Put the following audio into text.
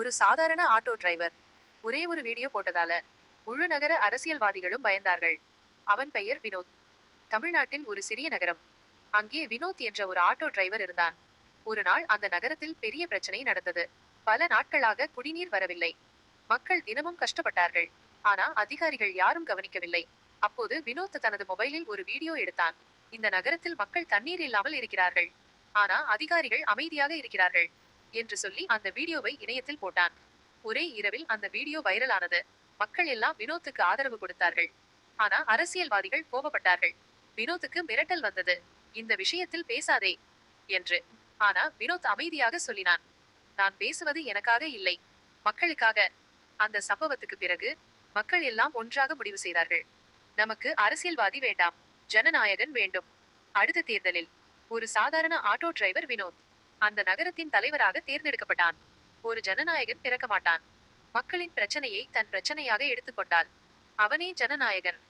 ஒரு சாதாரண auto driver ஒரே ஒரு வீடியோ போட்டதால முழு நகர அரசியல்வாதிகளும் பயந்தார்கள். அவன் பெயர் வினோத். தமிழ்நாட்டின் ஒரு சிறிய நகரம். அங்கே வினோத் என்ற ஒரு ஆட்டோ டிரைவர் இருந்தான். ஒரு நாள் அந்த நகரத்தில் பெரிய பிரச்சனை நடந்தது. பல நாட்களாக குடிநீர் வரவில்லை. மக்கள் தினமும் கஷ்டப்பட்டார்கள். ஆனா அதிகாரிகள் யாரும் கவனிக்கவில்லை. அப்போது வினோத் தனது மொபைலில் ஒரு வீடியோ எடுத்தான். இந்த நகரத்தில் மக்கள் தண்ணீர் இல்லாமல் இருக்கிறார்கள். ஆனா அதிகாரிகள் அமைதியாக இருக்கிறார்கள் என்று சொல்லி அந்த வீடியோவை இணையத்தில் போட்டான். ஒரே இரவில் அந்த வீடியோ வைரல் ஆனது. மக்கள் எல்லாம் வினோத்துக்கு ஆதரவு கொடுத்தார்கள். ஆனா அரசியல்வாதிகள் கோபப்பட்டார்கள். வினோத்துக்கு மிரட்டல் வந்தது. இந்த விஷயத்தில் பேசாதே என்று. ஆனா வினோத் அமைதியாக சொல்லினான். நான் பேசுவது எனக்காக இல்லை, மக்களுக்காக. அந்த சம்பவத்துக்கு பிறகு மக்கள் எல்லாம் ஒன்றாக முடிவு செய்தார்கள். நமக்கு அரசியல்வாதி வேண்டாம், ஜனநாயகன் வேண்டும். அடுத்த தேர்தலில் ஒரு சாதாரண ஆட்டோ டிரைவர் வினோத் அந்த நகரத்தின் தலைவராக தேர்ந்தெடுக்கப்பட்டான். ஒரு ஜனநாயகன் பிறக்க மாட்டான். மக்களின் பிரச்சனையை தன் பிரச்சனையாக எடுத்துக்கொண்டால் அவனே ஜனநாயகன்.